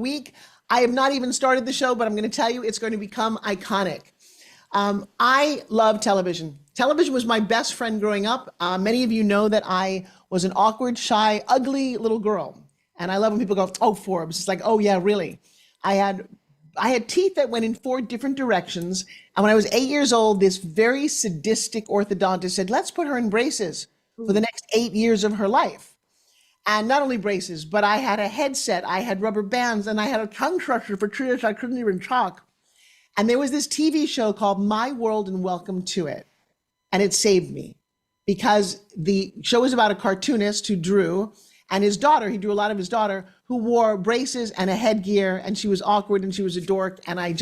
week. I have not even started the show, but I'm going to tell you it's going to become iconic. I love television. Television was my best friend growing up. Many of you know that I was an awkward, shy, ugly little girl. And I love when people go, oh, Forbes. It's like, oh, yeah, really. I had teeth that went in 4 different directions. And when I was 8 years old, this very sadistic orthodontist said, let's put her in braces for the next 8 years of her life. And not only braces, but I had a headset, I had rubber bands, and I had a tongue crusher for tears I couldn't even talk. And there was this TV show called My World and Welcome to It. And it saved me because the show was about a cartoonist who drew, and his daughter, he drew a lot of his daughter, who wore braces and a headgear, and she was awkward and she was a dork. And I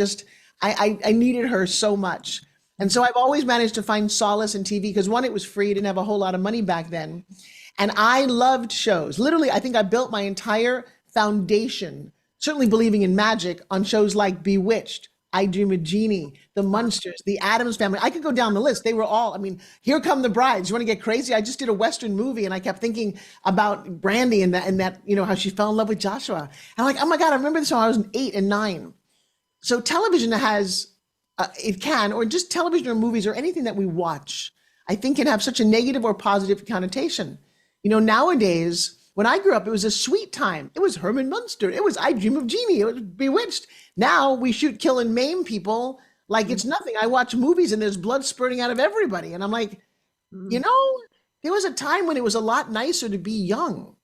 needed her so much. And so I've always managed to find solace in TV because one, it was free, didn't have a whole lot of money back then. And I loved shows. Literally, I think I built my entire foundation, certainly believing in magic, on shows like Bewitched, I Dream of Jeannie, The Munsters, The Addams Family. I could go down the list. They were all, I mean, Here Come the Brides. You want to get crazy? I just did a Western movie and I kept thinking about Brandy and that, you know, how she fell in love with Joshua. And I'm like, oh my God, I remember this when I was 8 and 9. So television has, it can, or just television or movies or anything that we watch, I think can have such a negative or positive connotation. You know, nowadays, when I grew up, it was a sweet time. It was Herman Munster. It was I Dream of Jeannie. It was Bewitched. Now we shoot, kill, and maim people like it's nothing. I watch movies and there's blood spurting out of everybody. And I'm like, you know, there was a time when it was a lot nicer to be young.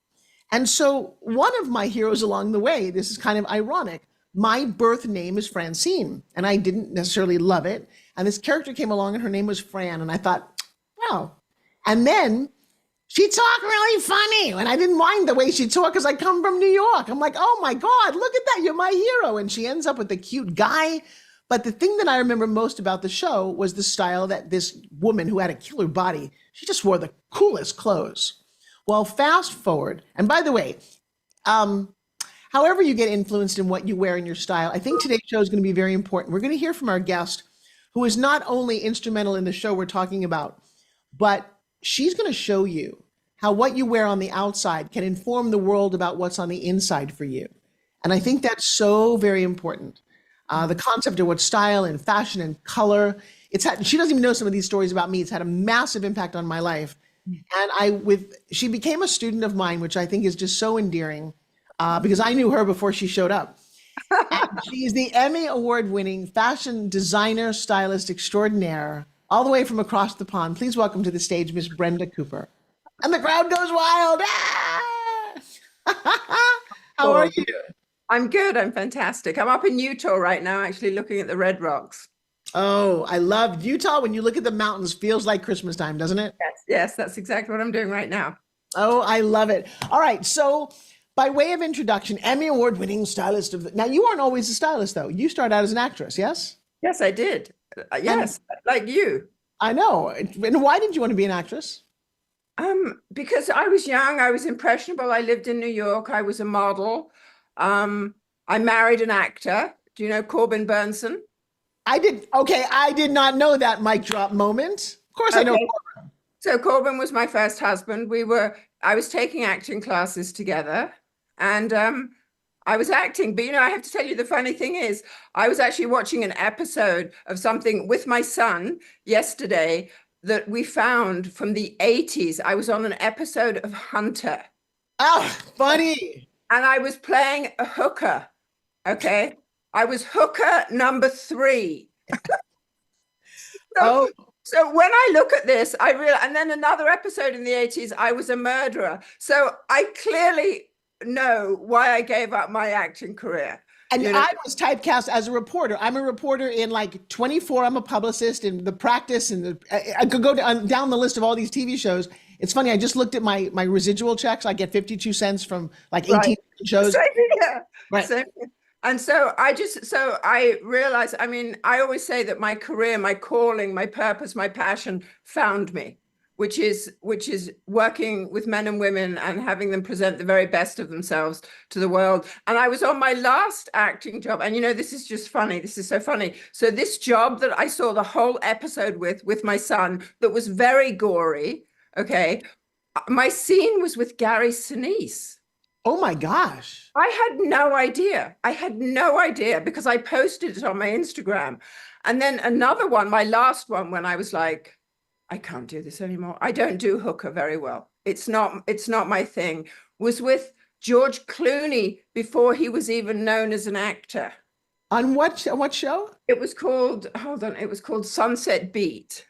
And so one of my heroes along the way, this is kind of ironic, my birth name is Francine, and I didn't necessarily love it. And this character came along and her name was Fran. And I thought, wow. And then she talked really funny, and I didn't mind the way she talked because I come from New York. I'm like, oh my God, look at that, you're my hero. And she ends up with a cute guy. But the thing that I remember most about the show was the style that this woman who had a killer body, she just wore the coolest clothes. Well, fast forward, and by the way, however you get influenced in what you wear in your style, I think today's show is going to be very important. We're going to hear from our guest, who is not only instrumental in the show we're talking about, but she's going to show you how what you wear on the outside can inform the world about what's on the inside for you. And I think that's so very important. The concept of what style and fashion and color, she doesn't even know some of these stories about me. It's had a massive impact on my life. And she became a student of mine, which I think is just so endearing because I knew her before she showed up. And she is the Emmy Award-winning fashion designer, stylist extraordinaire, all the way from across the pond. Please welcome to the stage, Miss Brenda Cooper. And the crowd goes wild. Ah! How are you? I'm good. I'm fantastic. I'm up in Utah right now, actually looking at the Red Rocks. Oh, I love Utah. When you look at the mountains, feels like Christmas time, doesn't it? Yes, that's exactly what I'm doing right now. Oh, I love it. All right. So by way of introduction, Emmy Award-winning stylist now you aren't always a stylist, though. You started out as an actress, yes? Yes, I did. Yes, like you. I know. And why did you want to be an actress? Because I was young, I was impressionable. I lived in New York. I was a model. I married an actor. Do you know Corbin Burnson? I did. Okay, I did not know that mic drop moment. Of course, I know Corbin. So Corbin was my first husband. I was taking acting classes together, and I was acting. But you know, I have to tell you, the funny thing is, I was actually watching an episode of something with my son yesterday that we found from the 80s. I was on an episode of Hunter. Oh, funny. And I was playing a hooker. Okay. I was hooker number 3. So when I look at this, I realize, and then another episode in the 80s, I was a murderer. So I clearly know why I gave up my acting career. And you know? I was typecast as a reporter. I'm a reporter in like 24. I'm a publicist in The Practice, and I could go down the list of all these TV shows. It's funny. I just looked at my residual checks. I get 52 cents from like 18 shows. Same here. Right. Same here. And so I realized, I mean, I always say that my career, my calling, my purpose, my passion found me, which is working with men and women and having them present the very best of themselves to the world. And I was on my last acting job. And, you know, this is just funny. This is so funny. So this job that I saw the whole episode with my son, that was very gory. Okay. My scene was with Gary Sinise. Oh my gosh. I had no idea. I had no idea because I posted it on my Instagram. And then another one, my last one, when I was like, I can't do this anymore. I don't do hooker very well. It's not my thing. Was with George Clooney before he was even known as an actor. On what show? It was called, hold on, it was called Sunset Beat.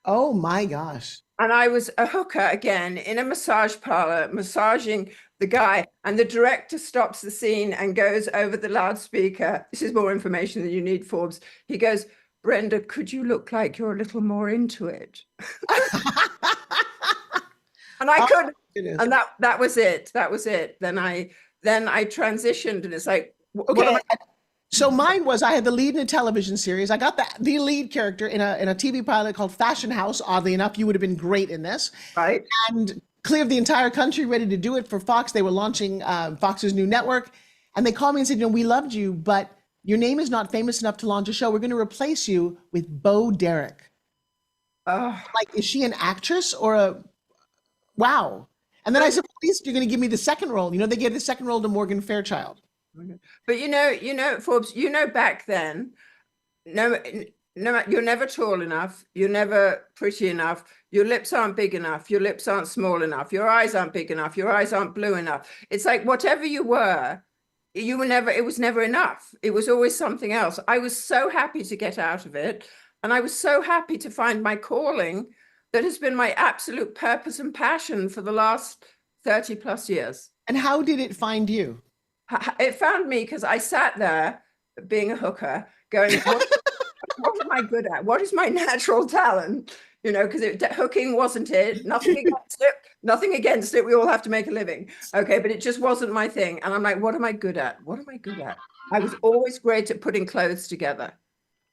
Oh my gosh. And I was a hooker again in a massage parlor, massaging the guy. And the director stops the scene and goes over the loudspeaker. This is more information than you need, Forbes. He goes, Brenda, could you look like you're a little more into it? And I couldn't. And that was it. That was it. Then I transitioned, and it's like, okay. So mine was, I had the lead in a television series. I got the lead character in a TV pilot called Fashion House. Oddly enough, you would have been great in this. Right. And cleared the entire country, ready to do it for Fox. They were launching Fox's new network. And they called me and said, we loved you, but your name is not famous enough to launch a show. We're going to replace you with Bo Derek. Like, is she an actress or a, wow. And then I said, at least you're going to give me the second role. They gave the second role to Morgan Fairchild. But Forbes, back then, no, you're never tall enough. You're never pretty enough. Your lips aren't big enough. Your lips aren't small enough. Your eyes aren't big enough. Your eyes aren't blue enough. It's like whatever you were never, it was never enough. It was always something else. I was so happy to get out of it. And I was so happy to find my calling that has been my absolute purpose and passion for the last 30 plus years. And how did it find you? It found me because I sat there being a hooker going, what am I good at? What is my natural talent? Because hooking wasn't it. Nothing against it. Nothing against it. We all have to make a living. Okay, but it just wasn't my thing. And I'm like, what am I good at? What am I good at? I was always great at putting clothes together.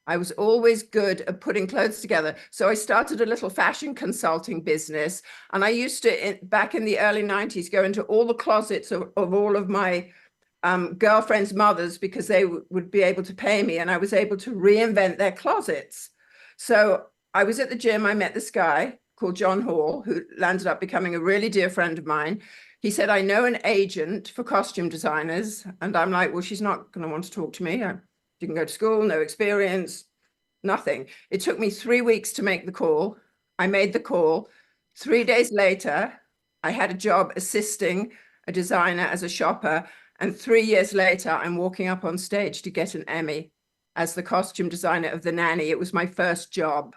I was always good at putting clothes together. So I started a little fashion consulting business. And I used to, back in the early 90s, go into all the closets of all of my girlfriends' mothers because they would be able to pay me, and I was able to reinvent their closets. So I was at the gym. I met this guy called John Hall, who landed up becoming a really dear friend of mine. He said, I know an agent for costume designers. And I'm like, well, she's not going to want to talk to me. I didn't go to school, no experience, nothing. It took me 3 weeks to make the call. I made the call. 3 days later, I had a job assisting a designer as a shopper. And 3 years later, I'm walking up on stage to get an Emmy as the costume designer of the Nanny. It was my first job.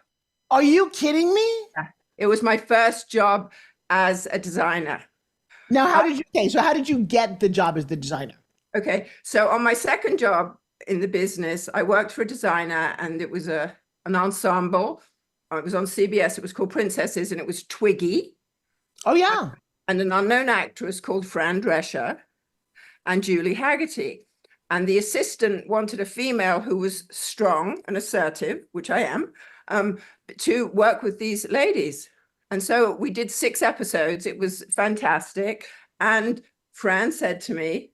Are you kidding me? It was my first job as a designer. Now, how did you get the job as the designer? Okay, so on my second job in the business, I worked for a designer, and it was an ensemble. It was on CBS. It was called Princesses, and it was Twiggy. Oh, yeah. And an unknown actress called Fran Drescher and Julie Haggerty. And the assistant wanted a female who was strong and assertive, which I am, to work with these ladies. And so we did 6 episodes. It was fantastic. And Fran said to me,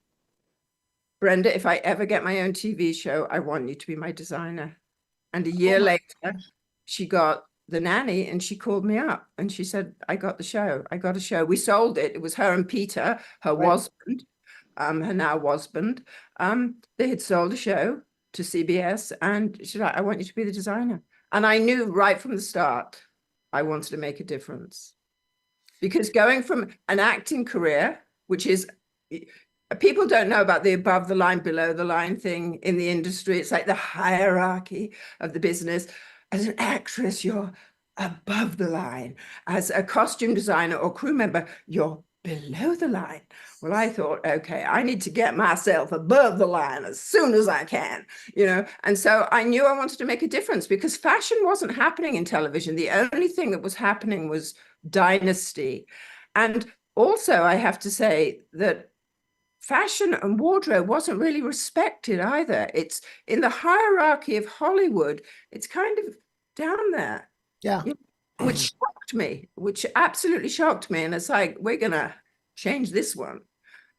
Brenda, if I ever get my own TV show, I want you to be my designer. And a year later, she got the Nanny, and she called me up and she said, I got the show. I got a show. We sold it. It was her and Peter, her husband, her now husband. They had sold a show to CBS, and she's like, I want you to be the designer. And I knew right from the start, I wanted to make a difference. Because going from an acting career, which is, people don't know about the above the line, below the line thing in the industry. It's like the hierarchy of the business. As an actress, you're above the line. As a costume designer or crew member, you're below the line. Well, I thought, okay, I need to get myself above the line as soon as I can, And so I knew I wanted to make a difference because fashion wasn't happening in television. The only thing that was happening was Dynasty. And also, I have to say that fashion and wardrobe wasn't really respected either. It's in the hierarchy of Hollywood. It's kind of down there. Yeah. Which shocked me, which absolutely shocked me. And it's like, we're going to change this one.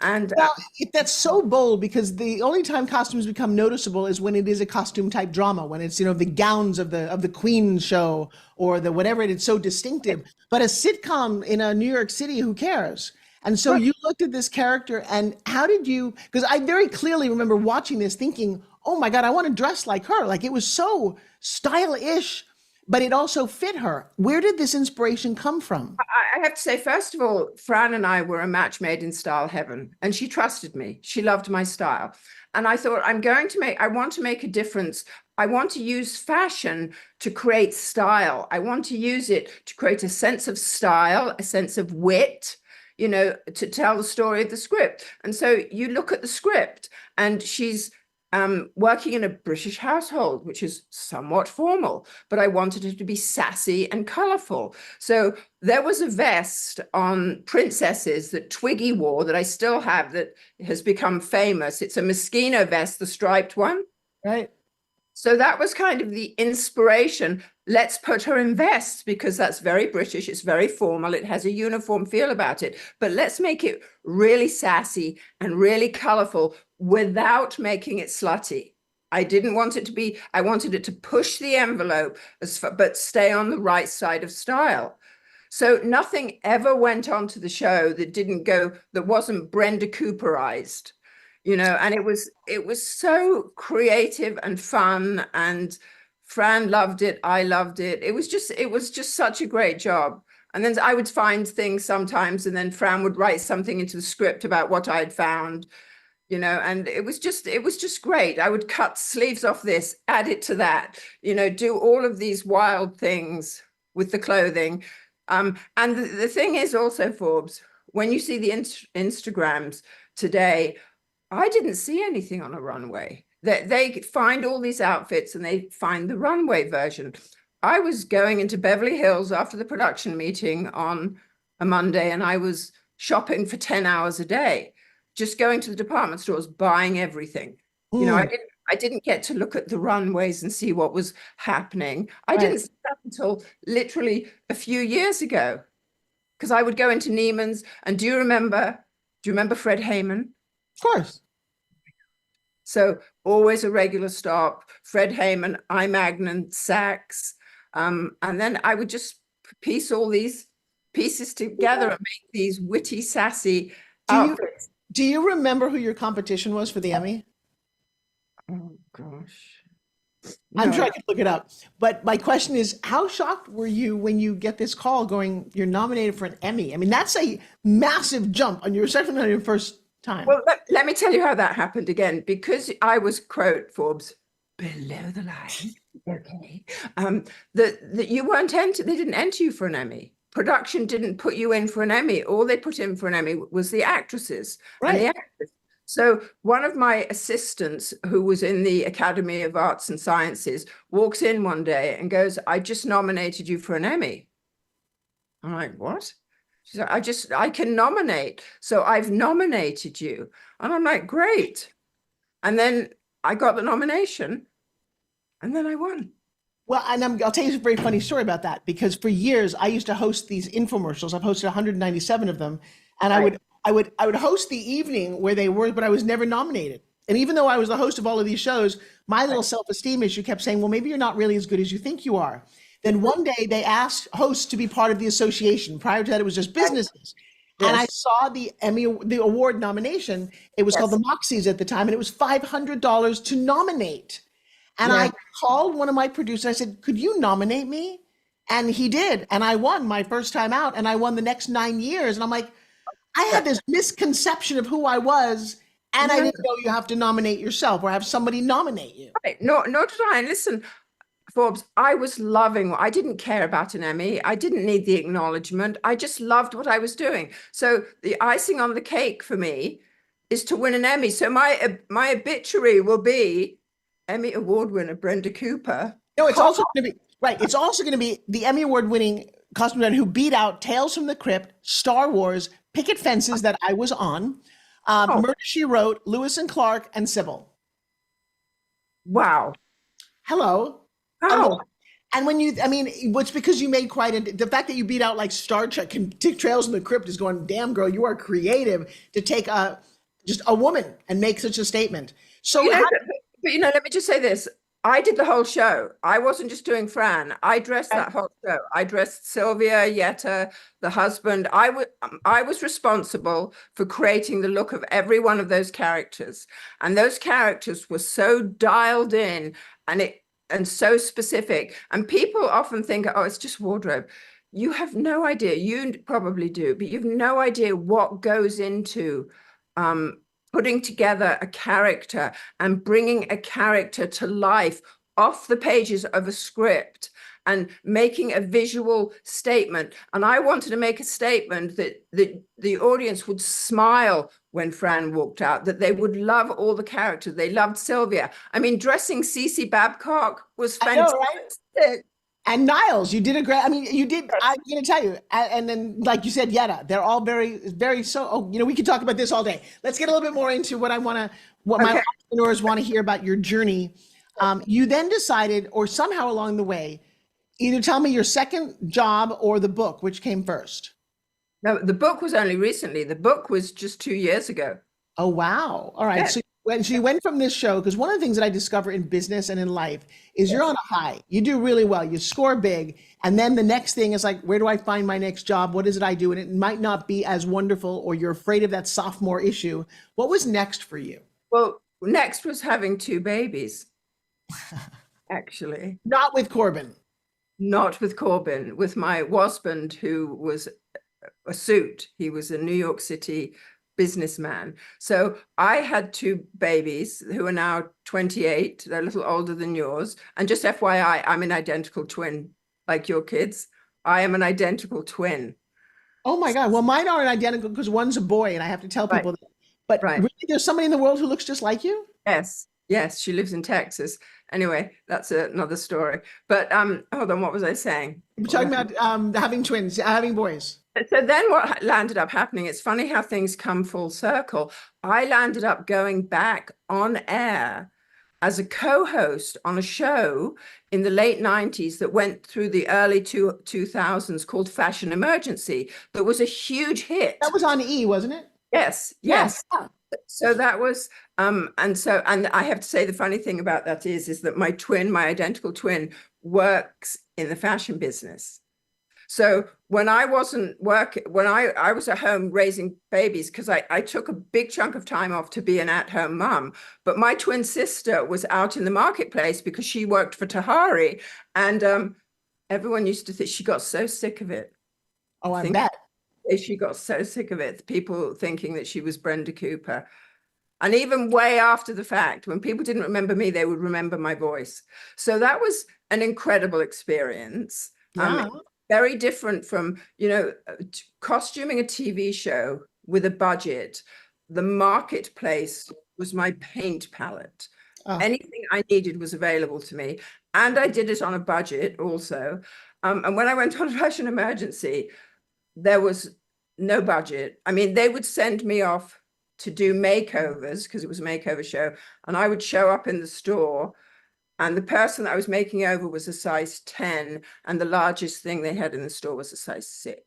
And well, that's so bold because the only time costumes become noticeable is when it is a costume type drama, when it's, the gowns of the Queen show or the whatever, it's so distinctive. But a sitcom in a New York City, who cares? And so you looked at this character, and how did you, because I very clearly remember watching this thinking, oh my God, I want to dress like her. Like it was so stylish, but it also fit her. Where did this inspiration come from? I have to say, first of all, Fran and I were a match made in style heaven, and she trusted me. She loved my style. And I thought, I want to make a difference. I want to use fashion to create style. I want to use it to create a sense of style, a sense of wit, to tell the story of the script. And so you look at the script, and she's working in a British household, which is somewhat formal, but I wanted her to be sassy and colorful. So there was a vest on Princesses that Twiggy wore that I still have that has become famous. It's a Moschino vest, the striped one. Right. So that was kind of the inspiration. Let's put her in vests because that's very British. It's very formal. It has a uniform feel about it. But let's make it really sassy and really colorful without making it slutty. I didn't want it to be, I wanted it to push the envelope, but stay on the right side of style. So nothing ever went onto the show that wasn't Brenda Cooperized. And it was so creative and fun, and Fran loved it. I loved it. It was just such a great job. And then I would find things sometimes, and then Fran would write something into the script about what I had found, and it was just great. I would cut sleeves off this, add it to that, do all of these wild things with the clothing. And the thing is also, Forbes, when you see the Instagrams today, I didn't see anything on a runway. They find all these outfits and they find the runway version. I was going into Beverly Hills after the production meeting on a Monday, and I was shopping for 10 hours a day, just going to the department stores, buying everything. I didn't get to look at the runways and see what was happening. I didn't see that until literally a few years ago, because I would go into Neiman's. And do you remember Fred Heyman? Of course. So always a regular stop, Fred Heyman, I. Magnin, Saks. And then I would just piece all these pieces together and make these witty, sassy outfits. Do you remember who your competition was for the Emmy? Oh, gosh. I'm sure I could look it up. But my question is, how shocked were you when you get this call going, you're nominated for an Emmy? I mean, that's a massive jump on your second on your first time. Well, let me tell you how that happened again, because I was, quote, Forbes, below the line. Okay. That you weren't entered, they didn't enter you for an Emmy. Production didn't put you in for an Emmy. All they put in for an Emmy was the actresses and the actors. So one of my assistants, who was in the Academy of Arts and Sciences, walks in one day and goes, I just nominated you for an Emmy. I'm like, what? She's like, I can nominate. So I've nominated you. And I'm like, great. And then I got the nomination, and then I won. Well, and I'll tell you a very funny story about that, because for years I used to host these infomercials. I've hosted 197 of them. And I would host the evening where they were, but I was never nominated. And even though I was the host of all of these shows, my little self-esteem issue kept saying, well, maybe you're not really as good as you think you are. Then one day they asked hosts to be part of the association. Prior to that, it was just businesses. Yes. And I saw the award nomination. It was called the Moxies at the time, and it was $500 to nominate. And I called one of my producers. I said, could you nominate me? And he did. And I won my first time out, and I won the next 9 years. And I'm like, I had this misconception of who I was, and I didn't know you have to nominate yourself or have somebody nominate you. Right. No, nor did I. And listen, Forbes, I was loving, I didn't care about an Emmy. I didn't need the acknowledgement. I just loved what I was doing. So the icing on the cake for me is to win an Emmy. So my obituary will be Emmy Award winner Brenda Cooper. No, it's also going to be, right. It's also going to be the Emmy Award-winning costume designer who beat out Tales from the Crypt, Star Wars, Picket Fences that I was on, Murder, She Wrote, Lewis and Clark, and Sybil. Wow. Hello. Oh. And when you, I mean, it's because you made the fact that you beat out like Star Trek, Trails in the Crypt is going, damn girl, you are creative to take just a woman and make such a statement. So, but let me just say this. I did the whole show. I wasn't just doing Fran. I dressed that whole show. I dressed Sylvia, Yetta, the husband. I was responsible for creating the look of every one of those characters. And those characters were so dialed in and so specific. And people often think, oh, it's just wardrobe. You have no idea. You probably do, but you've no idea what goes into putting together a character and bringing a character to life off the pages of a script and making a visual statement. And I wanted to make a statement that the audience would smile when Fran walked out, that they would love all the characters. They loved Sylvia. I mean, dressing Cece Babcock was fantastic. I know, right? And Niles, you did a great, I mean, you did, I'm going to tell you. And then, like you said, Yetta, they're all very, very we could talk about this all day. Let's get a little bit more into what my entrepreneurs want to hear about your journey. You then decided, or somehow along the way, either tell me your second job or the book, which came first. No, the book was only recently. The book was just 2 years ago. Oh, wow. All right. Yeah. So you went from this show, because one of the things that I discover in business and in life is you're on a high. You do really well. You score big. And then the next thing is like, where do I find my next job? What is it I do? And it might not be as wonderful, or you're afraid of that sophomore issue. What was next for you? Well, next was having 2 babies, actually. Not with Corbin. Not with Corbin, with my husband, who was a suit. He was a New York City businessman. So I had 2 babies who are now 28. They're a little older than yours. And just FYI, I'm an identical twin, like your kids. I am an identical twin. Oh my God. Well, mine aren't identical because one's a boy, and I have to tell people that. But really, there's somebody in the world who looks just like you? Yes. Yes. She lives in Texas. Anyway, that's another story. But hold on, what was I saying? We're talking about having twins, having boys. So then what landed up happening, it's funny how things come full circle. I landed up going back on air as a co-host on a show in the late 90s that went through the early 2000s called Fashion Emergency. That was a huge hit. That was on E, wasn't it? Yes. So that was, and I have to say, the funny thing about that is that my identical twin, works in the fashion business. So when I wasn't working, when I was at home raising babies, because I took a big chunk of time off to be an at-home mum, but my twin sister was out in the marketplace because she worked for Tahari, and everyone used to think she got so sick of it. Oh, I bet. She got so sick of it, people thinking that she was Brenda Cooper. And even way after the fact, when people didn't remember me, they would remember my voice. So that was an incredible experience. Yeah. Very different from, costuming a TV show with a budget. The marketplace was my paint palette. Oh. Anything I needed was available to me. And I did it on a budget also. And when I went on Fashion Emergency, there was no budget. I mean, they would send me off to do makeovers because it was a makeover show. And I would show up in the store, and the person that I was making over was a size 10. And the largest thing they had in the store was a size 6.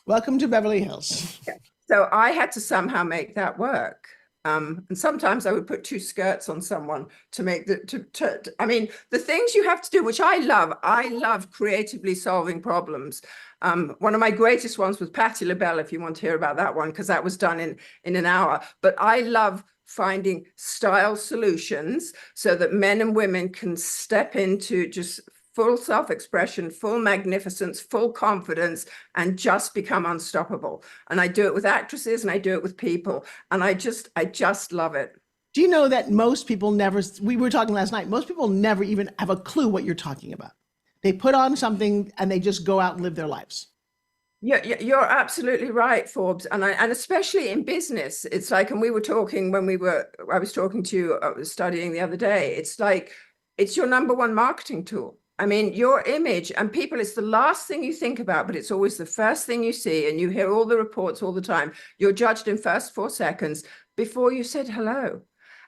Welcome to Beverly Hills. Yeah. So I had to somehow make that work. And sometimes I would put 2 skirts on someone to make I mean, the things you have to do, which I love creatively solving problems. One of my greatest ones was Patti LaBelle, if you want to hear about that one, because that was done in an hour. But I love finding style solutions so that men and women can step into just full self-expression, full magnificence, full confidence, and just become unstoppable. And I do it with actresses, and I do it with people. And I just love it. Do you know that most people we were talking last night, most people never even have a clue what you're talking about. They put on something and they just go out and live their lives. Yeah, you're absolutely right, Forbes. And especially in business, it's like, and we were talking I was talking to you, studying the other day, it's like, it's your number one marketing tool. I mean, your image, and people, it's the last thing you think about, but it's always the first thing you see, and you hear all the reports all the time. You're judged in first 4 seconds before you said hello.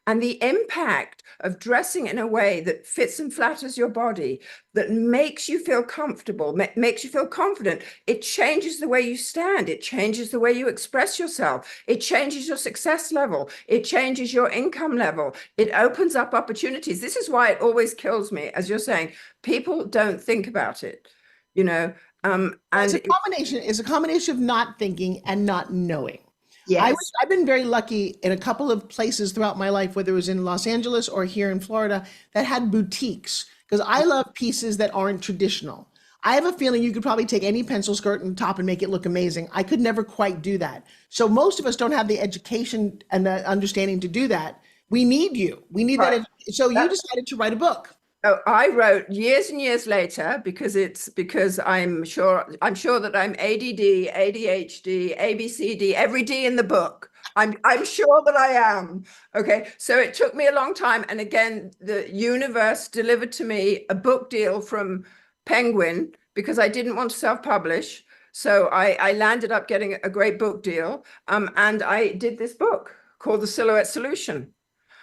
And the impact of dressing in a way that fits and flatters your body, that makes you feel comfortable, makes you feel confident, it changes the way you stand. It changes the way you express yourself. It changes your success level. It changes your income level. It opens up opportunities. This is why it always kills me, as you're saying, people don't think about it, you know. And it's a combination of not thinking and not knowing. Yes. I've been very lucky in a couple of places throughout my life, whether it was in Los Angeles or here in Florida, that had boutiques, because I love pieces that aren't traditional. I have a feeling you could probably take any pencil skirt and top and make it look amazing. I could never quite do that. So most of us don't have the education and the understanding to do that. We need you. We need that. So you decided to write a book. Oh, I wrote years and years later because I'm sure that I'm ADD, ADHD, ABCD, every D in the book. I'm sure that I am. Okay. So it took me a long time. And again, the universe delivered to me a book deal from Penguin because I didn't want to self-publish. So I landed up getting a great book deal. And I did this book called The Silhouette Solution.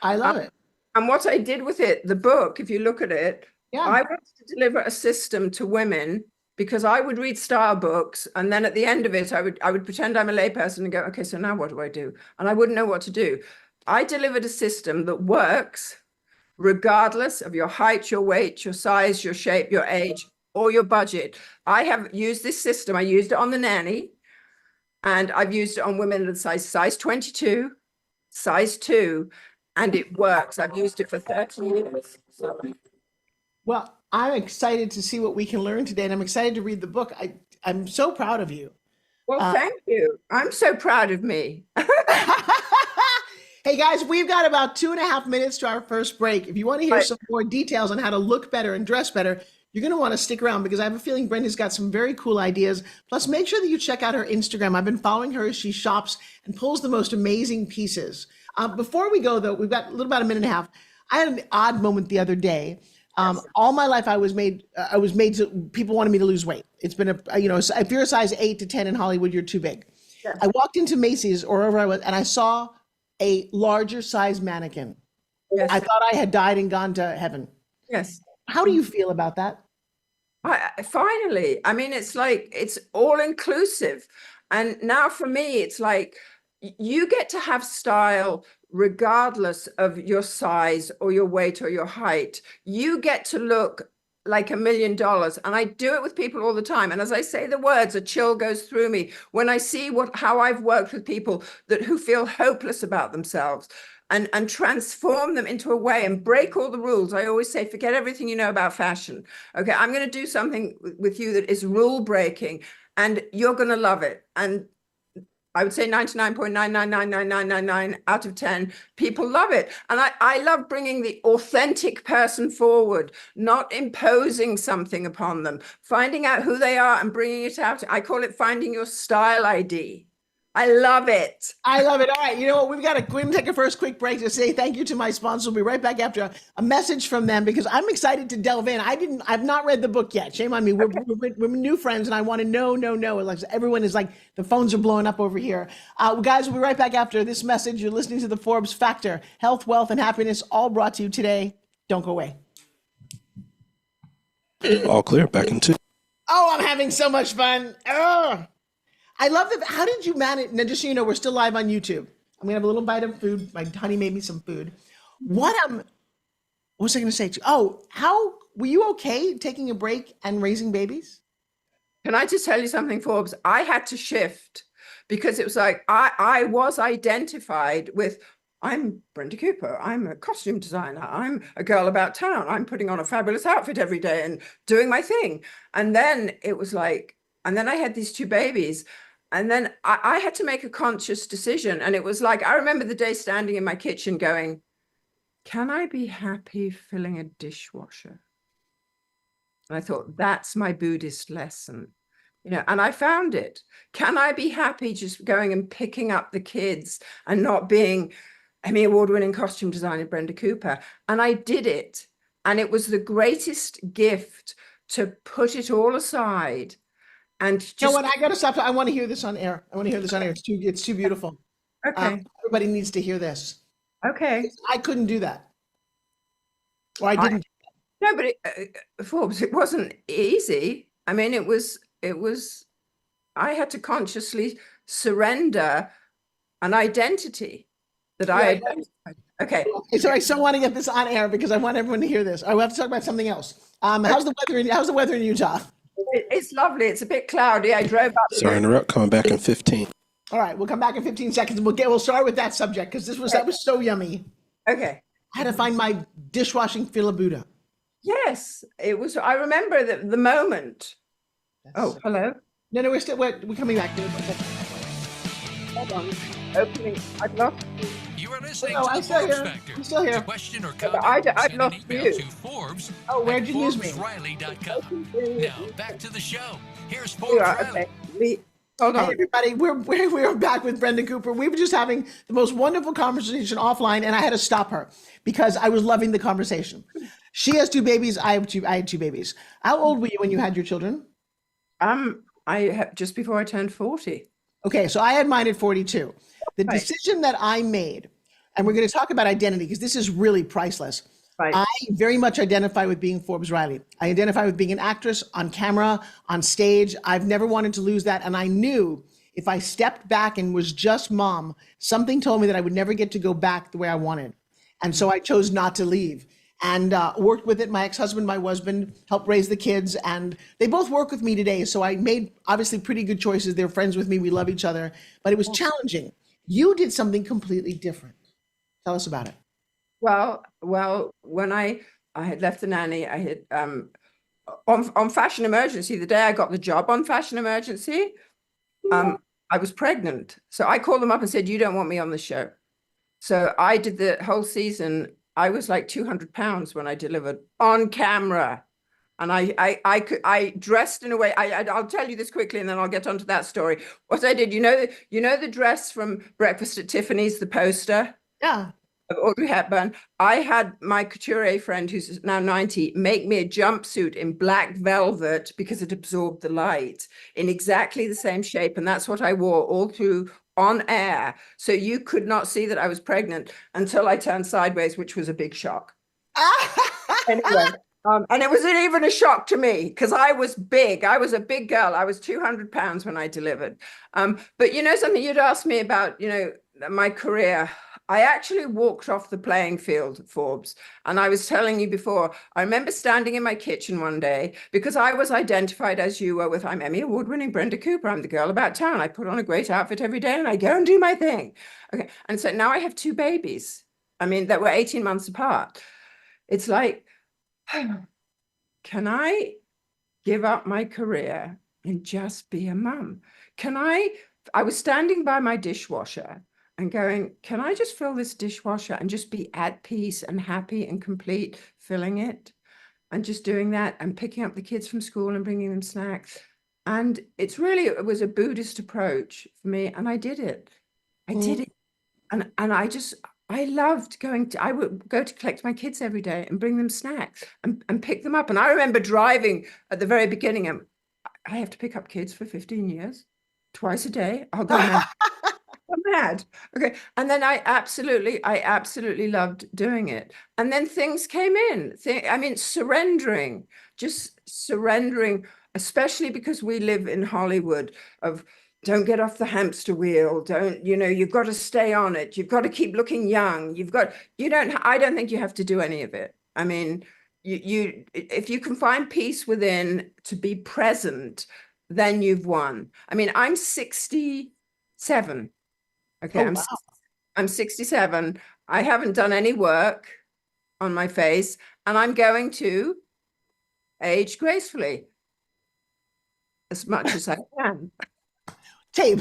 I love it. And what I did with it, the book, if you look at it, I wanted to deliver a system to women because I would read style books. And then at the end of it, I would pretend I'm a layperson and go, okay, so now what do I do? And I wouldn't know what to do. I delivered a system that works regardless of your height, your weight, your size, your shape, your age, or your budget. I have used this system. I used it on the Nanny, and I've used it on women of size 22, size 2. And it works. I've used it for 30 years. So. Well, I'm excited to see what we can learn today. And I'm excited to read the book. I'm so proud of you. Well, thank you. I'm so proud of me. Hey, guys, we've got about 2.5 minutes to our first break. If you want to hear some more details on how to look better and dress better, you're going to want to stick around because I have a feeling Brenda's got some very cool ideas. Plus, make sure that you check out her Instagram. I've been following her as she shops and pulls the most amazing pieces. Before we go, though, we've got about a minute and a half. I had an odd moment the other day. All my life, I was made to, people wanted me to lose weight. It's been if you're a size 8 to 10 in Hollywood, you're too big. Yes. I walked into Macy's or wherever I was, and I saw a larger size mannequin. Yes. I thought I had died and gone to heaven. Yes. How do you feel about that? Finally, I mean, it's like, it's all inclusive. And now for me, it's like, you get to have style regardless of your size or your weight or your height. You get to look like $1 million. And I do it with people all the time. And as I say the words, a chill goes through me when I see how I've worked with people who feel hopeless about themselves and transform them into a way and break all the rules. I always say, forget everything you know about fashion. Okay, I'm going to do something with you that is rule breaking and you're going to love it. And I would say 99.9999999 out of 10 people love it. And I love bringing the authentic person forward, not imposing something upon them, finding out who they are and bringing it out. I call it finding your style ID. I love it. I love it. All right. You know what? We're going to take a first quick break to say thank you to my sponsor. We'll be right back after a message from them because I'm excited to delve in. I've not read the book yet. Shame on me. We're new friends and I want to know. Like everyone is like, the phones are blowing up over here. Guys, we'll be right back after this message. You're listening to the Forbes Factor, health, wealth, and happiness, all brought to you today. Don't go away. All clear. Back in 2. Oh, I'm having so much fun. Oh. I love that. How did you manage? Now, just so you know, we're still live on YouTube. I'm gonna have a little bite of food. My honey made me some food. What was I gonna say to you? Oh, how were you okay taking a break and raising babies? Can I just tell you something, Forbes? I had to shift because it was like I was identified with, I'm Brenda Cooper. I'm a costume designer. I'm a girl about town. I'm putting on a fabulous outfit every day and doing my thing. And then it was like, and then I had these 2 babies. And then I had to make a conscious decision. And it was like, I remember the day standing in my kitchen going, can I be happy filling a dishwasher? And I thought, that's my Buddhist lesson, and I found it. Can I be happy just going and picking up the kids and not being Emmy Award-winning costume designer Brenda Cooper? And I did it. And it was the greatest gift to put it all aside. And just, you know what? I got to stop. I want to hear this on air. It's too beautiful. Okay. Everybody needs to hear this. Okay. I couldn't do that. Or I didn't. No, but Forbes, it wasn't easy. I mean, it was, I had to consciously surrender an identity that I identified. Okay. So I still want to get this on air because I want everyone to hear this. I have to talk about something else. How's the weather in Utah? It's lovely. It's a bit cloudy. I drove up. Sorry to interrupt. Coming back in 15. All right, we'll come back in 15 seconds. We'll start with that subject because that was so yummy. Okay. I had to find my dishwashing filabuta. Yes, it was. I remember the moment. Oh, hello. No, we're coming back. Hold on. Opening. I've lost. You are listening No, to I'm the still Forbes here. Factor. I'm still here. To question or comment, I've send an lost email you. to Forbes Where'd you lose me? ForbesRiley.com. Now back to the show. Here's You Forbes are, Riley. okay. Hold on. Hey everybody, we're back with Brenda Cooper. We were just having the most wonderful conversation offline, and I had to stop her because I was loving the conversation. She has 2 babies. I had 2 babies. How old were you when you had your children? I have just before I turned 40. Okay, so I had mine at 42. The decision that I made, and we're going to talk about identity because this is really priceless. Right. I very much identify with being Forbes Riley. I identify with being an actress on camera, on stage. I've never wanted to lose that. And I knew if I stepped back and was just mom, something told me that I would never get to go back the way I wanted. And so I chose not to leave and worked with it. My ex-husband, my husband helped raise the kids, and they both work with me today. So I made obviously pretty good choices. They're friends with me. We love each other, but it was challenging. You did something completely different. Tell us about it. Well, when I had left the nanny, I had on Fashion Emergency, the day I got the job on Fashion Emergency, I was pregnant. So I called them up and said, "You don't want me on the show." So I did the whole season. I was like 200 pounds when I delivered on camera. And I dressed in a way. I'll tell you this quickly, and then I'll get onto that story. What I did, you know the dress from Breakfast at Tiffany's, the poster. Yeah. Of Audrey Hepburn. I had my couturier friend, who's now 90, make me a jumpsuit in black velvet because it absorbed the light in exactly the same shape. And that's what I wore all through on air. So you could not see that I was pregnant until I turned sideways, which was a big shock. Anyway. And it wasn't even a shock to me because I was big. I was a big girl. I was 200 pounds when I delivered. But you know something, you'd asked me about, my career. I actually walked off the playing field, Forbes. And I was telling you before, I remember standing in my kitchen one day because I was identified as you were with, I'm Emmy Award-winning Brenda Cooper. I'm the girl about town. I put on a great outfit every day and I go and do my thing. Okay. And so now I have 2 babies. I mean, that were 18 months apart. It's like, can I give up my career and just be a mum? I was standing by my dishwasher and going, can I just fill this dishwasher and just be at peace and happy and complete filling it and just doing that and picking up the kids from school and bringing them snacks. And it was a Buddhist approach for me. And I did it. I did it. And I loved I would go to collect my kids every day and bring them snacks and pick them up. And I remember driving at the very beginning, and I have to pick up kids for 15 years, twice a day. I'll go mad. I'm mad. Okay. And then I absolutely loved doing it. And then things came in. Surrendering, especially because we live in Hollywood of, don't get off the hamster wheel. You've got to stay on it. You've got to keep looking young. I don't think you have to do any of it. I mean, if you can find peace within to be present, then you've won. I mean, I'm 67. Okay. Oh, wow. I'm 67. I haven't done any work on my face, and I'm going to age gracefully as much as I can. Tape.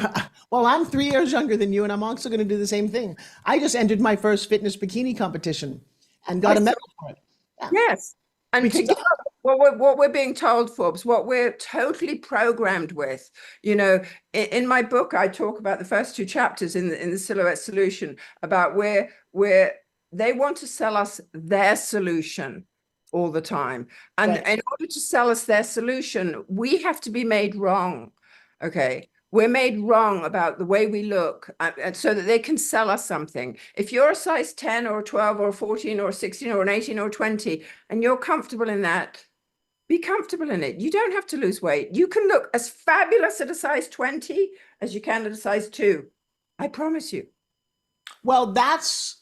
Well, I'm 3 years younger than you, and I'm also going to do the same thing. I just entered my first fitness bikini competition and got a medal for it. Yeah. Yes. And what we're being told, Forbes, what we're totally programmed with, in my book, I talk about the first 2 chapters in the Silhouette Solution about where they want to sell us their solution all the time. And in order to sell us their solution, we have to be made wrong. Okay. We're made wrong about the way we look so that they can sell us something. If you're a size 10 or 12 or 14 or 16 or an 18 or 20, and you're comfortable in that, be comfortable in it. You don't have to lose weight. You can look as fabulous at a size 20 as you can at a size 2. I promise you. Well, that's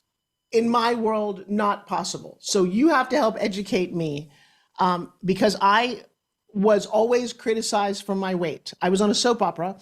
in my world not possible. So you have to help educate me because I was always criticized for my weight. I was on a soap opera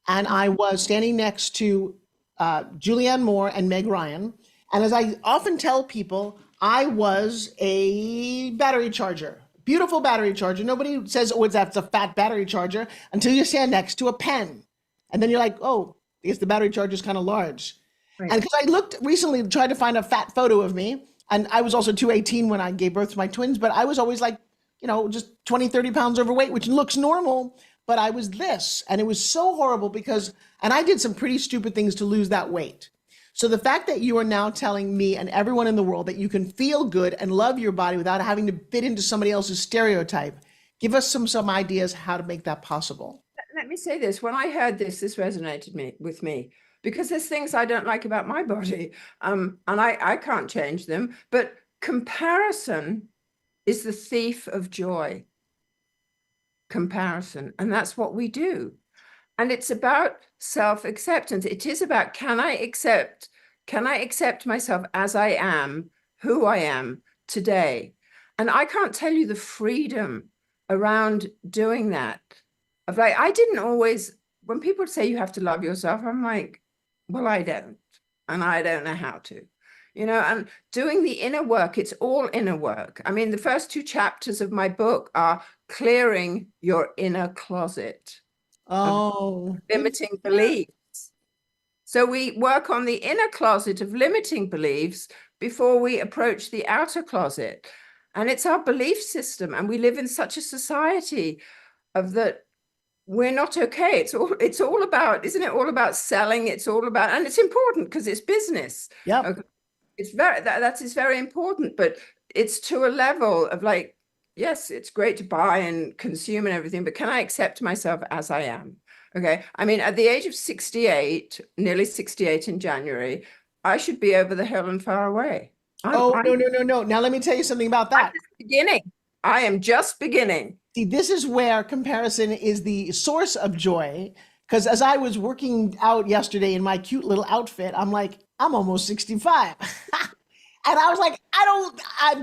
and I was standing next to Julianne Moore and Meg Ryan. And as I often tell people, I was a battery charger, beautiful battery charger. Nobody says, oh, that's a fat battery charger until you stand next to a pen. And then you're like, oh, I guess the battery charger is kind of large. Right. And because I looked recently, tried to find a fat photo of me. And I was also 218 when I gave birth to my twins, but I was always like, you know, just 20, 30 pounds overweight, which looks normal, but I was this. And it was so horrible because, and I did some pretty stupid things to lose that weight. So the fact that you are now telling me and everyone in the world that you can feel good and love your body without having to fit into somebody else's stereotype, give us some ideas how to make that possible. Let me say this. When I heard this resonated with me because there's things I don't like about my body and I can't change them, but comparison is the thief of joy. Comparison. And that's what we do. And it's about self-acceptance. It is about, can I accept myself as I am, who I am today? And I can't tell you the freedom around doing that. Of like, I didn't always, when people say you have to love yourself, I'm like, well, I don't. And I don't know how to. You know, and doing the inner work, it's all inner work. I mean, the first 2 chapters of my book are clearing your inner closet. Oh, limiting beliefs. So we work on the inner closet of limiting beliefs before we approach the outer closet. And it's our belief system. And we live in such a society of that we're not okay. It's all about, isn't it all about selling? It's all about, and it's important because it's business. Yeah. Okay. It's that is very important, but it's to a level of like, yes, it's great to buy and consume and everything, but can I accept myself as I am? Okay. I mean, at the age of 68, nearly 68 in January, I should be over the hill and far away. No. Now, let me tell you something about that. I'm just beginning. I am just beginning. See, this is where comparison is the source of joy. Because as I was working out yesterday in my cute little outfit, I'm like, I'm almost 65. And I was like,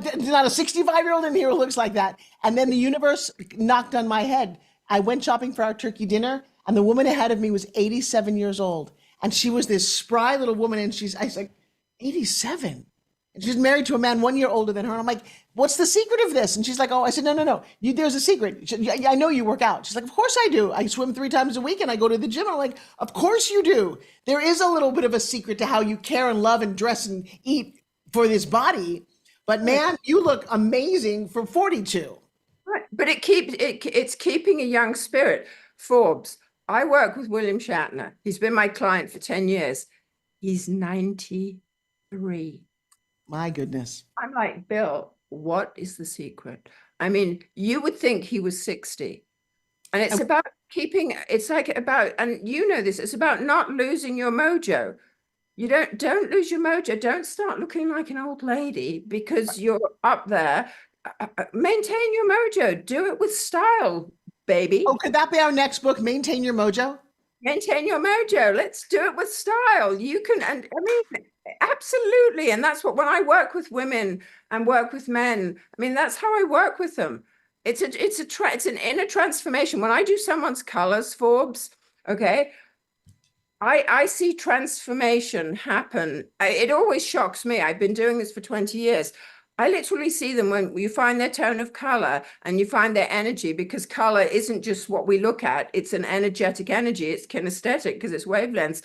there's not a 65-year-old in here who looks like that. And then the universe knocked on my head. I went shopping for our turkey dinner, and the woman ahead of me was 87 years old. And she was this spry little woman, and I was like, 87? And she's married to a man 1 year older than her. And I'm like, what's the secret of this? And she's like, oh, I said, no. There's a secret. I know you work out. She's like, of course I do. I swim 3 times a week and I go to the gym. And I'm like, of course you do. There is a little bit of a secret to how you care and love and dress and eat for this body. But man, you look amazing for 42. Right. But it's keeping a young spirit. Forbes, I work with William Shatner. He's been my client for 10 years. He's 93. My goodness. I'm like, Bill, what is the secret? I mean, you would think he was 60. And it's about keeping, it's like about, and you know this, it's about not losing your mojo. You don't lose your mojo. Don't start looking like an old lady because you're up there. Maintain your mojo. Do it with style, baby. Oh, could that be our next book? Maintain Your Mojo? Maintain your mojo. Let's do it with style. You can, and I mean, absolutely. And that's what, when I work with women and work with men, I mean, that's how I work with them. It's an inner transformation. When I do someone's colors, Forbes, okay, I see transformation happen. It always shocks me. I've been doing this for 20 years. I literally see them when you find their tone of color and you find their energy, because color isn't just what we look at. It's an energetic energy. It's kinesthetic because it's wavelengths.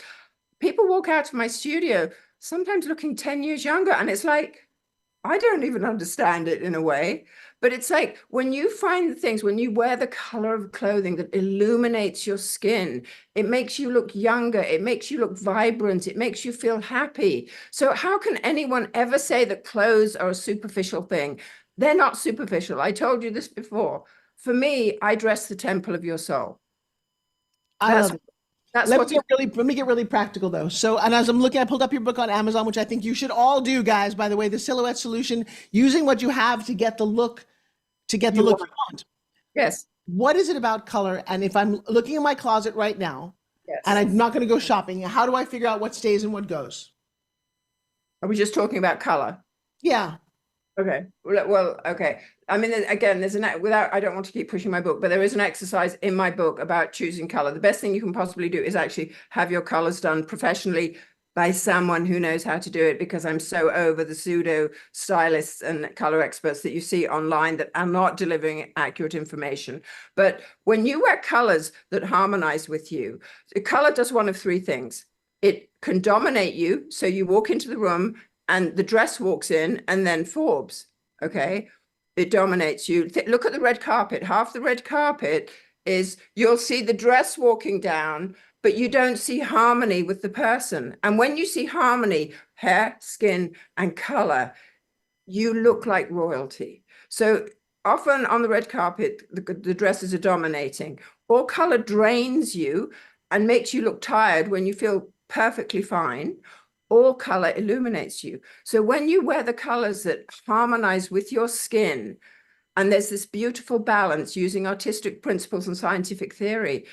People walk out of my studio, sometimes looking 10 years younger. And it's like, I don't even understand it in a way. But it's like when you find the things, when you wear the color of clothing that illuminates your skin, it makes you look younger. It makes you look vibrant. It makes you feel happy. So how can anyone ever say that clothes are a superficial thing? They're not superficial. I told you this before. For me, I dress the temple of your soul. I love it. That's Let what's me get really practical though. So, and as I'm looking, I pulled up your book on Amazon, which I think you should all do, guys. By the way, the Silhouette Solution, using what you have to get the look, you you want. want. Yes. What is it about color? And if I'm looking in my closet right now, Yes. and I'm not going to go shopping, how do I figure out what stays and what goes? Are we just talking about color? Yeah. Okay. Well, okay. I mean, again, I don't want to keep pushing my book, but there is an exercise in my book about choosing color. The best thing you can possibly do is actually have your colors done professionally by someone who knows how to do it, because I'm so over the pseudo stylists and color experts that you see online that are not delivering accurate information. But when you wear colors that harmonize with you, the color does one of three things. It can dominate you. So you walk into the room and the dress walks in, and then Forbes, okay? It dominates you. Look at the red carpet. Half the red carpet is you'll see the dress walking down, but you don't see harmony with the person. And when you see harmony, hair, skin, and color, you look like royalty. So often on the red carpet, the dresses are dominating. Or color drains you and makes you look tired when you feel perfectly fine. All color illuminates you. So when you wear the colors that harmonize with your skin, and there's this beautiful balance using artistic principles and scientific theory,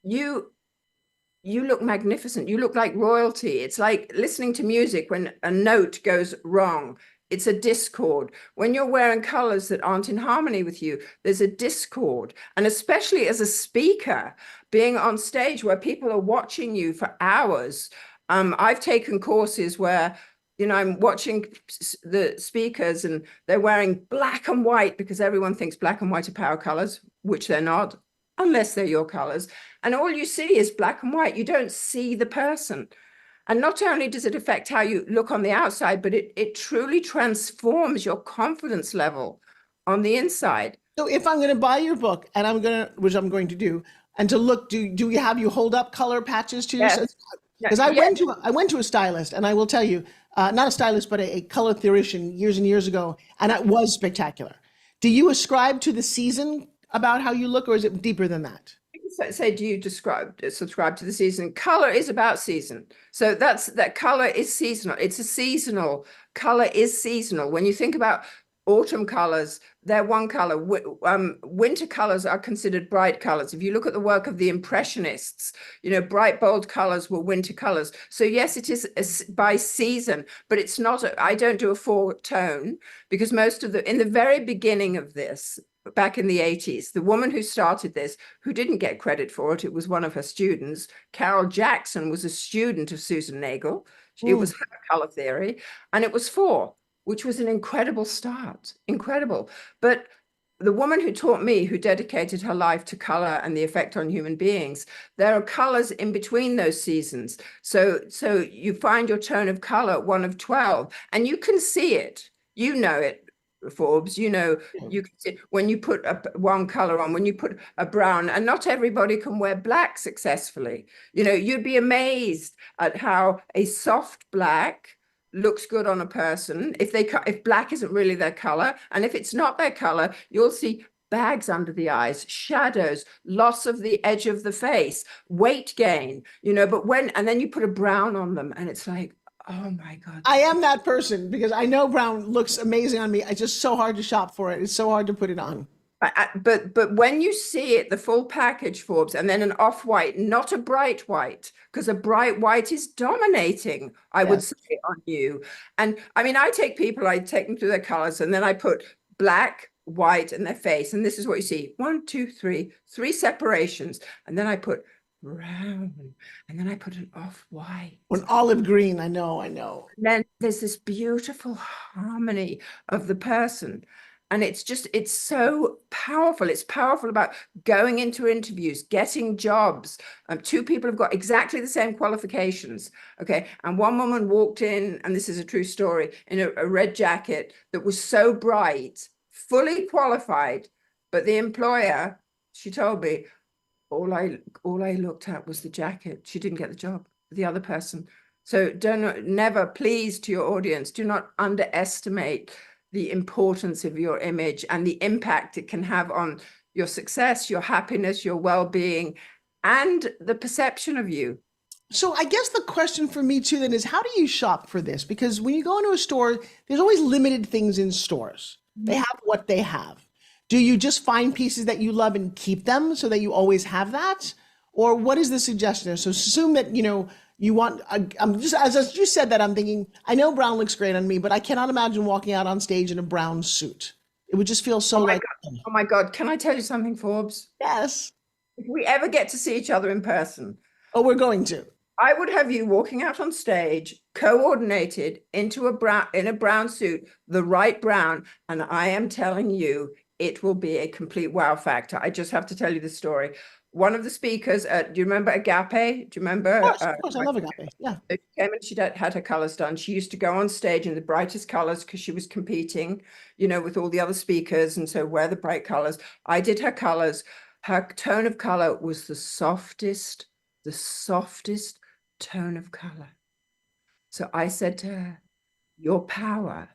you look magnificent. You look like royalty. It's like listening to music when a note goes wrong. It's a discord. When you're wearing colors that aren't in harmony with you, there's a discord. And especially as a speaker, being on stage where people are watching you for hours. I've taken courses where, I'm watching the speakers and they're wearing black and white because everyone thinks black and white are power colors, which they're not, unless they're your colors. And all you see is black and white. You don't see the person. And not only does it affect how you look on the outside, but it truly transforms your confidence level on the inside. So if I'm going to buy your book, and which I'm going to do, and to look, do we have you hold up color patches to yourself? Because I went to a stylist, and I will tell you, not a stylist, but a color theorician years and years ago, and it was spectacular. Do you ascribe to the season about how you look, or is it deeper than that? Say, do you subscribe to the season? Color is about season. So that color is seasonal. It's a seasonal. Color is seasonal. When you think about autumn colors, they're one color. Winter colors are considered bright colors. If you look at the work of the Impressionists, bright, bold colors were winter colors. So yes, it is by season, but it's not, I don't do a four tone, because in the very beginning of this, back in the 80s, the woman who started this, who didn't get credit for it, it was one of her students. Carol Jackson was a student of Susan Nagel. It was her color theory, and it was four, which was an incredible start, incredible. But the woman who taught me, who dedicated her life to color and the effect on human beings, there are colors in between those seasons. So you find your tone of color, one of 12, and you can see it, it. Forbes, you can see when you put one color on, when you put a brown, and not everybody can wear black successfully. You'd be amazed at how a soft black looks good on a person if black isn't really their color, and if it's not their color, you'll see bags under the eyes, shadows, loss of the edge of the face, weight gain, and then you put a brown on them, and it's like, oh my God. I am that person, because I know brown looks amazing on me. It's just so hard to shop for it. It's so hard to put it on. But when you see it, the full package, Forbes, and then an off-white, not a bright white, because a bright white is dominating, I would say, on you. And I mean, I take them through their colors, and then I put black, white, and their face. And this is what you see. 1, 2, 3 separations. And then I put brown, and then I put an off-white, an olive green. I know. And then there's this beautiful harmony of the person, and it's so powerful. It's powerful about going into interviews, getting jobs. 2 people have got exactly the same qualifications, okay, and one woman walked in, and this is a true story, in a red jacket that was so bright, fully qualified, but the employer, she told me, all I looked at was the jacket. She didn't get the job, the other person. So never, please, to your audience, do not underestimate the importance of your image and the impact it can have on your success, your happiness, your well-being, and the perception of you. So I guess the question for me too then is, how do you shop for this? Because when you go into a store, there's always limited things in stores. They have what they have. Do you just find pieces that you love and keep them so that you always have that? Or what is the suggestion? So assume that, you want, I'm just, as you said that, I'm thinking, I know brown looks great on me, but I cannot imagine walking out on stage in a brown suit. It would just feel so Oh my God. Can I tell you something, Forbes? Yes. If we ever get to see each other in person, Oh, we're going to. I would have you walking out on stage, coordinated in a brown suit, the right brown. And I am telling you, it will be a complete wow factor. I just have to tell you the story. One of the speakers, do you remember Agape? Do you remember? Of course, I love Agape. Yeah. She came and she had her colors done. She used to go on stage in the brightest colors because she was competing, with all the other speakers. And so wear the bright colors. I did her colors. Her tone of color was the softest tone of color. So I said to her, your power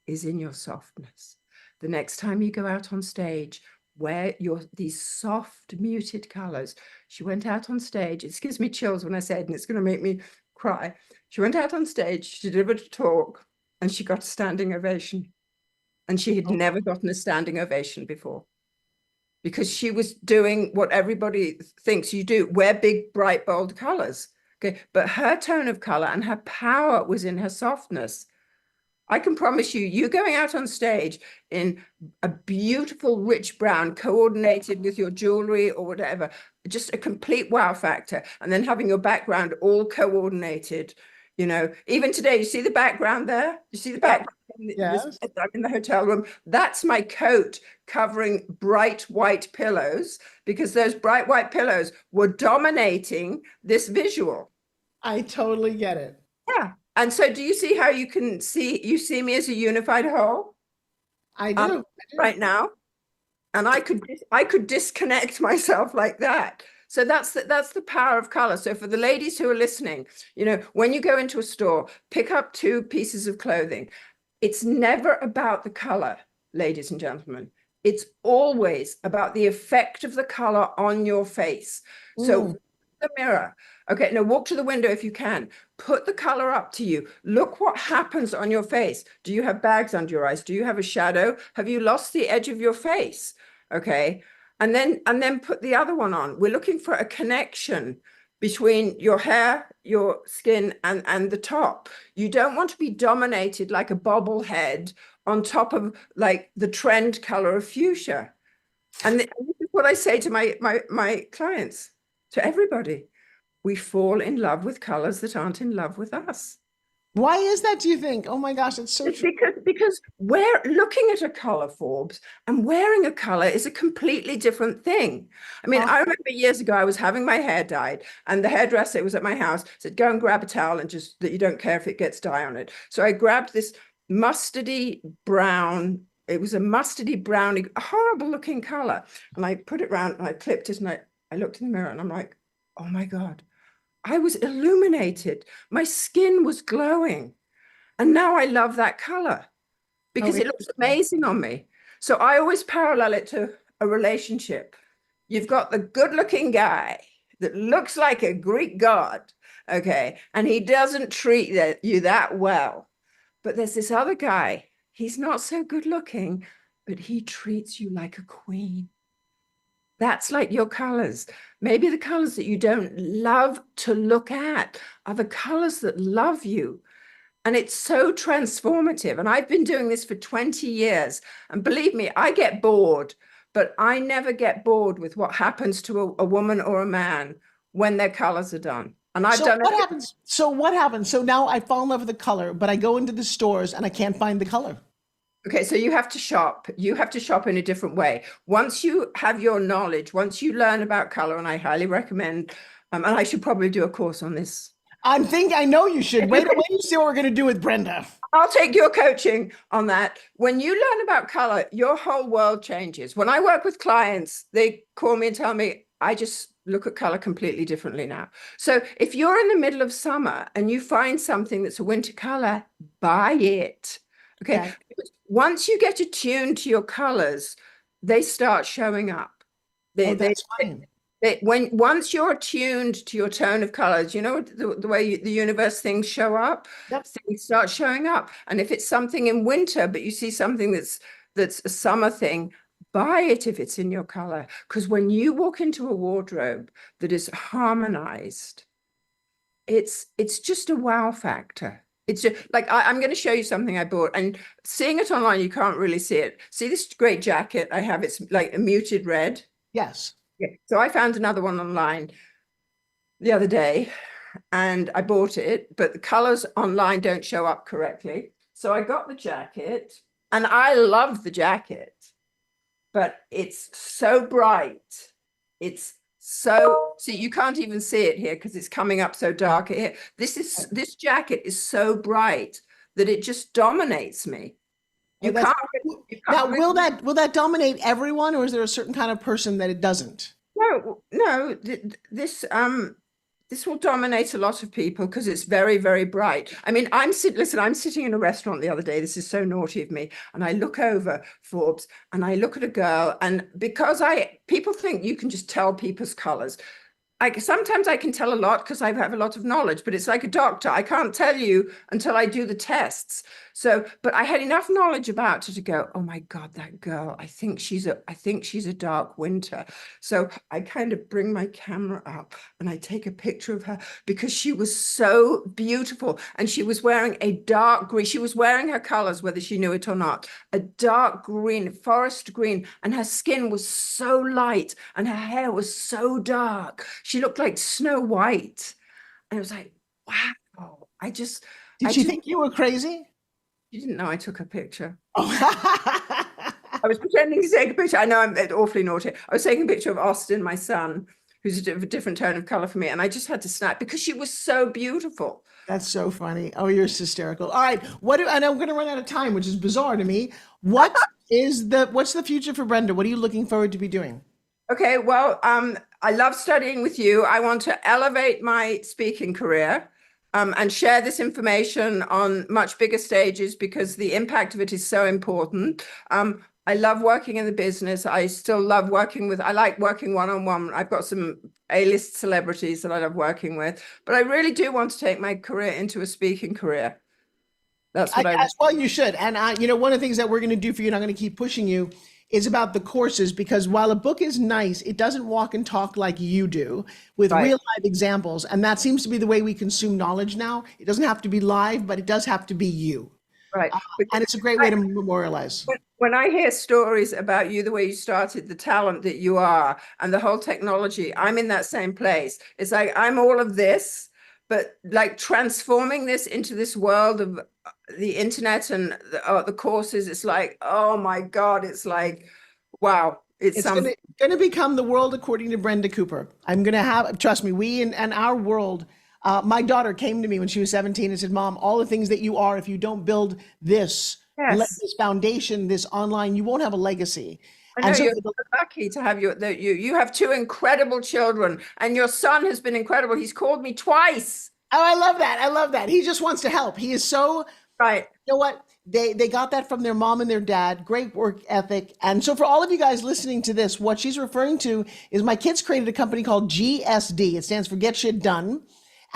is in your softness. The next time you go out on stage, wear these soft, muted colors. She went out on stage. It gives me chills when I say it, and it's going to make me cry. She went out on stage, she delivered a talk, and she got a standing ovation. And she had never gotten a standing ovation before, because she was doing what everybody thinks you do, wear big, bright, bold colors. Okay, but her tone of color and her power was in her softness. I can promise you, you going out on stage in a beautiful, rich brown, coordinated with your jewelry or whatever, just a complete wow factor. And then having your background all coordinated, even today, you see the background there? You see the background? Yes. I'm in the hotel room. That's my coat covering bright white pillows, because those bright white pillows were dominating this visual. I totally get it. Yeah. And so do you see how you see me as a unified whole? I do. Right now. And I could disconnect myself like that. So that's the power of color. So for the ladies who are listening, when you go into a store, pick up 2 pieces of clothing. It's never about the color, ladies and gentlemen. It's always about the effect of the color on your face. So the mirror. Okay, now walk to the window if you can. Put the color up to you. Look what happens on your face. Do you have bags under your eyes? Do you have a shadow? Have you lost the edge of your face? Okay, and then put the other one on. We're looking for a connection between your hair, your skin, and the top. You don't want to be dominated like a bobblehead on top of like the trend color of fuchsia. And this is what I say to my clients, to everybody. We fall in love with colors that aren't in love with us. Why is that, do you think? Oh my gosh, it's so true. Because we're looking at a color, Forbes, and wearing a color is a completely different thing. I mean, I remember years ago, I was having my hair dyed, and the hairdresser, it was at my house, said, go and grab a towel and just that you don't care if it gets dye on it. So I grabbed this mustardy brown. It was a mustardy browny, horrible looking color. And I put it around and I clipped it, and I looked in the mirror and I'm like, oh my God. I was illuminated. My skin was glowing. And now I love that color because it looks amazing on me. So I always parallel it to a relationship. You've got the good-looking guy that looks like a Greek god, okay? And he doesn't treat you that well. But there's this other guy. He's not so good-looking, but he treats you like a queen. That's like your colors. Maybe the colors that you don't love to look at are the colors that love you. And it's so transformative. And I've been doing this for 20 years. And believe me, I get bored, but I never get bored with what happens to a woman or a man when their colors are done. And I've done it. What happens? So what happens? So now I fall in love with the color, but I go into the stores and I can't find the color. Okay, so you have to shop. You have to shop in a different way. Once you have your knowledge, once you learn about color, and I highly recommend, and I should probably do a course on this. I know you should. Wait till you see what we're going to do with Brenda. I'll take your coaching on that. When you learn about color, your whole world changes. When I work with clients, they call me and tell me, I just look at color completely differently now. So if you're in the middle of summer and you find something that's a winter color, buy it. Okay. Once you get attuned to your colors, they start showing up. They once you're attuned to your tone of colors, you know, the way the universe things show up, Yep. things start showing up. And if it's something in winter, but you see something that's a summer thing, buy it if it's in your color. Because when you walk into a wardrobe that is harmonized, it's just a wow factor. It's just like I'm going to show you something I bought, and seeing it online, you can't really see it. See this great jacket I have? It's like a muted red. Yes. Yeah. So I found another one online the other day and I bought it, but the colors online don't show up correctly. So I got the jacket and I love the jacket, but it's so bright. It's so, see, you can't even see it here because it's coming up so dark here. This jacket is so bright that it just dominates me. You can't. Now, will that dominate everyone, or is there a certain kind of person that it doesn't? No. This will dominate a lot of people because it's very, very bright. I mean, I'm sitting in a restaurant the other day. This is so naughty of me. And I look over Forbes and I look at a girl, and because people think you can just tell people's colors. Sometimes I can tell a lot because I have a lot of knowledge, but it's like a doctor. I can't tell you until I do the tests. So, but I had enough knowledge about her to go, oh my God, that girl, I think she's a dark winter. So I kind of bring my camera up and I take a picture of her because she was so beautiful. And she was wearing a dark green. She was wearing her colors, whether she knew it or not, a dark green, forest green, and her skin was so light and her hair was so dark. She looked like Snow White. And I was like, wow. Did she think you were crazy? She didn't know I took a picture. Oh. I was pretending to take a picture. I know I'm awfully naughty. I was taking a picture of Austin, my son, who's a different tone of color for me. And I just had to snap because she was so beautiful. That's so funny. Oh, you're hysterical. All right. And I'm going to run out of time, which is bizarre to me. What's the future for Brenda? What are you looking forward to be doing? Okay, well, I love studying with you. I want to elevate my speaking career and share this information on much bigger stages because the impact of it is so important. I love working in the business. I still love I like working one-on-one. I've got some A-list celebrities that I love working with, but I really do want to take my career into a speaking career. That's what well, you should. And one of the things that we're going to do for you, and I'm going to keep pushing you, is about the courses, because while a book is nice, it doesn't walk and talk like you do with real live examples. And that seems to be the way we consume knowledge now. It doesn't have to be live, but it does have to be you. Right. And it's a great way to memorialize. When I hear stories about you, the way you started, the talent that you are, and the whole technology, I'm in that same place. It's like, I'm all of this, but like transforming this into this world of the internet and the courses, it's like, oh my God, it's like, wow. It's going to become the world according to Brenda Cooper. I'm going to have, trust me, we and our world. My daughter came to me when she was 17 and said, Mom, all the things that you are, if you don't build this, this foundation, this online, you won't have a legacy. I know, and so you're lucky to have you have two incredible children, and your son has been incredible. He's called me twice. Oh, I love that. I love that. He just wants to help. He is so right. You know what? They got that from their mom and their dad. Great work ethic. And so for all of you guys listening to this, what she's referring to is my kids created a company called GSD. It stands for Get Shit Done.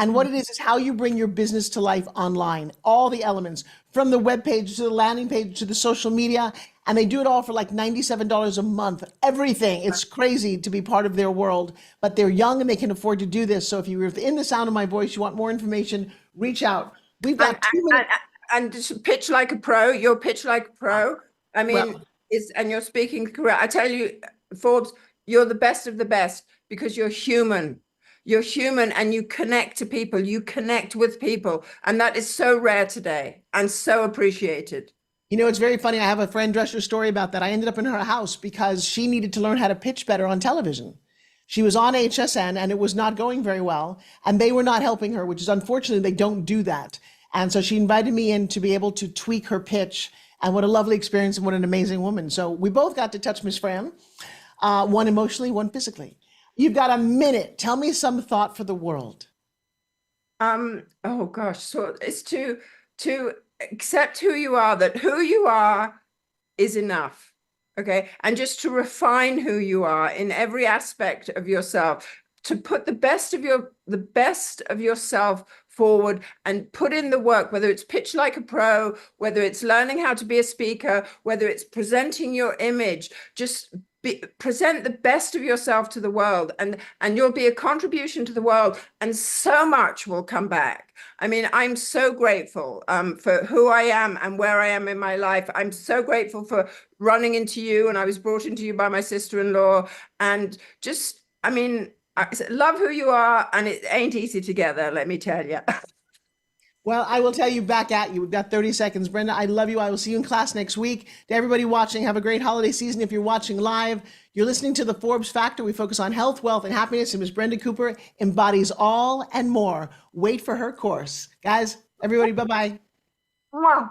And what it is how you bring your business to life online. All the elements, from the web page to the landing page to the social media. And they do it all for like $97 a month. Everything. It's crazy to be part of their world. But they're young and they can afford to do this. So if you're in the sound of my voice, you want more information, reach out. We've got 2 minutes. And just pitch like a pro. You're pitch like a pro. I mean, and you're speaking correct. I tell you, Forbes, you're the best of the best because you're human. You're human and you connect to people. You connect with people. And that is so rare today and so appreciated. You know, it's very funny. I have a friend, Dresser's story about that. I ended up in her house because she needed to learn how to pitch better on television. She was on HSN and it was not going very well. And they were not helping her, which is unfortunately, they don't do that. And so she invited me in to be able to tweak her pitch. And what a lovely experience and what an amazing woman. So we both got to touch Miss Fran, one emotionally, one physically. You've got a minute. Tell me some thought for the world. Oh gosh. So it's to accept who you are, that who you are is enough. Okay. And just to refine who you are in every aspect of yourself, to put the best of yourself forward and put in the work, whether it's pitch like a pro, whether it's learning how to be a speaker, whether it's presenting your image, just present the best of yourself to the world, and you'll be a contribution to the world, and so much will come back. I mean, I'm so grateful for who I am and where I am in my life. I'm so grateful for running into you, and I was brought into you by my sister-in-law, and just, I mean, I love who you are, and it ain't easy together, let me tell you. Well, I will tell you back at you. We've got 30 seconds. Brenda, I love you. I will see you in class next week. To everybody watching, have a great holiday season. If you're watching live, you're listening to the Forbes Factor. We focus on health, wealth, and happiness. And Ms. Brenda Cooper embodies all and more. Wait for her course. Guys, everybody, bye-bye. Mwah.